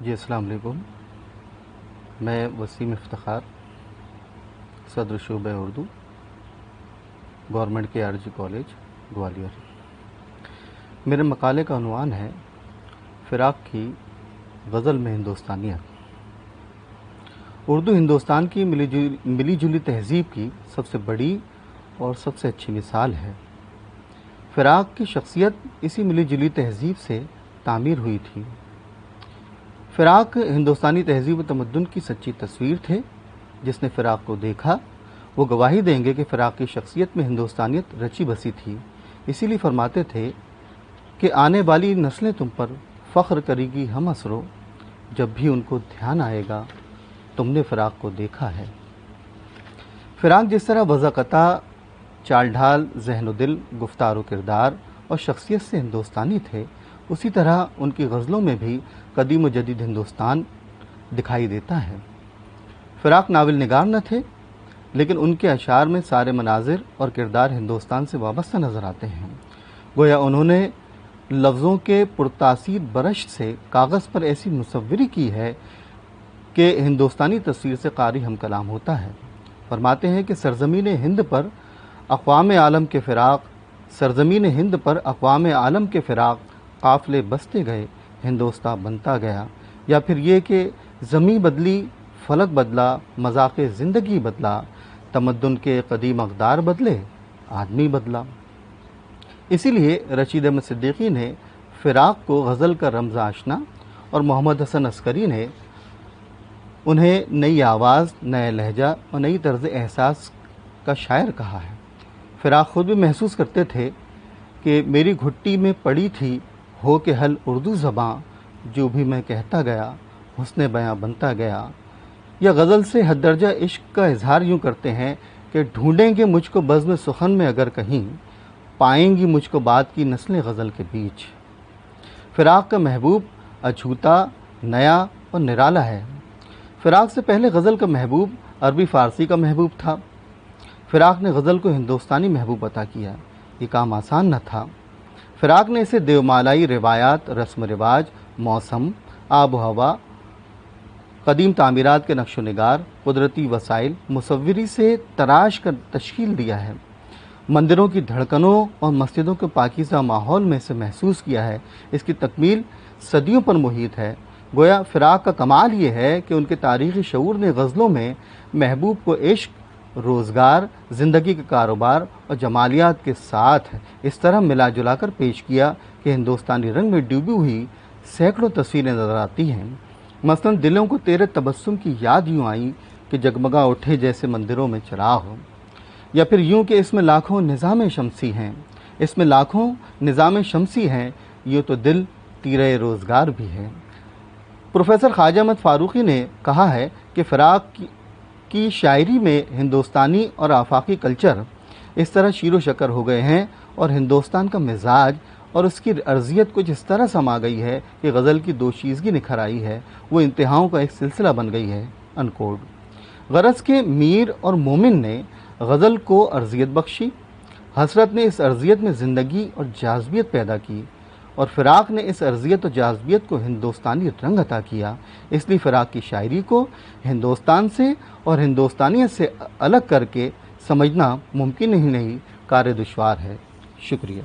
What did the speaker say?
جی السلام علیکم، میں وسیم افتخار، صدر شعبہ اردو، گورنمنٹ کے آر جی کالج گوالیار۔ میرے مقالے کا عنوان ہے فراق کی غزل میں ہندوستانیت۔ اردو ہندوستان کی ملی جلی تہذیب کی سب سے بڑی اور سب سے اچھی مثال ہے۔ فراق کی شخصیت اسی ملی جلی تہذیب سے تعمیر ہوئی تھی۔ فراق ہندوستانی تہذیب و تمدن کی سچی تصویر تھے۔ جس نے فراق کو دیکھا وہ گواہی دیں گے کہ فراق کی شخصیت میں ہندوستانیت رچی بسی تھی۔ اسی لیے فرماتے تھے کہ آنے والی نسلیں تم پر فخر کرے گی ہم عصروں، جب بھی ان کو دھیان آئے گا تم نے فراق کو دیکھا ہے۔ فراق جس طرح وضاقتہ، چال ڈھال، ذہن و دل، گفتار و کردار اور شخصیت سے ہندوستانی تھے، اسی طرح ان کی غزلوں میں بھی قدیم و جدید ہندوستان دکھائی دیتا ہے۔ فراق ناول نگار نہ تھے، لیکن ان کے اشعار میں سارے مناظر اور کردار ہندوستان سے وابستہ نظر آتے ہیں۔ گویا انہوں نے لفظوں کے پرتاثیر برش سے کاغذ پر ایسی مصوری کی ہے کہ ہندوستانی تصویر سے قاری ہم کلام ہوتا ہے۔ فرماتے ہیں کہ سرزمین ہند پر اقوام عالم کے فراق، سرزمین ہند پر اقوام عالم کے فراق، قافلے بستے گئے ہندوستان بنتا گیا۔ یا پھر یہ کہ زمیں بدلی، فلک بدلا، مذاق زندگی بدلا، تمدن کے قدیم اقدار بدلے، آدمی بدلا۔ اسی لیے رشید احمد صدیقی نے فراق کو غزل کا رمز آشنا اور محمد حسن عسکری نے انہیں نئی آواز، نیا لہجہ اور نئی طرز احساس کا شاعر کہا ہے۔ فراق خود بھی محسوس کرتے تھے کہ میری گھٹی میں پڑی تھی ہو کے حل اردو زباں، جو بھی میں کہتا گیا حسن بیاں بنتا گیا۔ یا غزل سے حد درجہ عشق کا اظہار یوں کرتے ہیں کہ ڈھونڈیں گے مجھ کو بزم سخن میں اگر کہیں، پائیں گی مجھ کو بات کی نسلیں غزل کے بیچ۔ فراق کا محبوب اچھوتا، نیا اور نرالا ہے۔ فراق سے پہلے غزل کا محبوب عربی فارسی کا محبوب تھا۔ فراق نے غزل کو ہندوستانی محبوب عطا کیا۔ یہ کام آسان نہ تھا۔ فراق نے اسے دیومالائی روایات، رسم و رواج، موسم، آب و ہوا، قدیم تعمیرات کے نقش و نگار، قدرتی وسائل، مصوری سے تراش کر تشکیل دیا ہے۔ مندروں کی دھڑکنوں اور مسجدوں کے پاکیزہ ماحول میں سے محسوس کیا ہے۔ اس کی تکمیل صدیوں پر محیط ہے۔ گویا فراق کا کمال یہ ہے کہ ان کے تاریخی شعور نے غزلوں میں محبوب کو عشق، روزگار، زندگی کا کاروبار اور جمالیات کے ساتھ اس طرح ملا جلا کر پیش کیا کہ ہندوستانی رنگ میں ڈوبی ہوئی سینکڑوں تصویریں نظر آتی ہیں۔ مثلاً دلوں کو تیرے تبسم کی یاد یوں آئی کہ جگمگا اٹھے جیسے مندروں میں چراغ ہو۔ یا پھر یوں کہ اس میں لاکھوں نظام شمسی ہیں، اس میں لاکھوں نظام شمسی ہیں، یوں تو دل تیرے روزگار بھی ہے۔ پروفیسر خواجہ احمد فاروقی نے کہا ہے کہ فراق کی شاعری میں ہندوستانی اور آفاقی کلچر اس طرح شیر و شکر ہو گئے ہیں اور ہندوستان کا مزاج اور اس کی ارضیت کچھ اس طرح سما گئی ہے کہ غزل کی دوشیزگی نکھر آئی ہے، وہ انتہاؤں کا ایک سلسلہ بن گئی ہے۔ انکوڈ۔ غرض کے میر اور مومن نے غزل کو ارضیت بخشی، حسرت نے اس ارضیت میں زندگی اور جاذبیت پیدا کی، اور فراق نے اس ارضیت و جاذبیت کو ہندوستانی رنگ عطا کیا۔ اس لیے فراق کی شاعری کو ہندوستان سے اور ہندوستانیت سے الگ کر کے سمجھنا ممکن ہی نہیں، کار دشوار ہے۔ شکریہ۔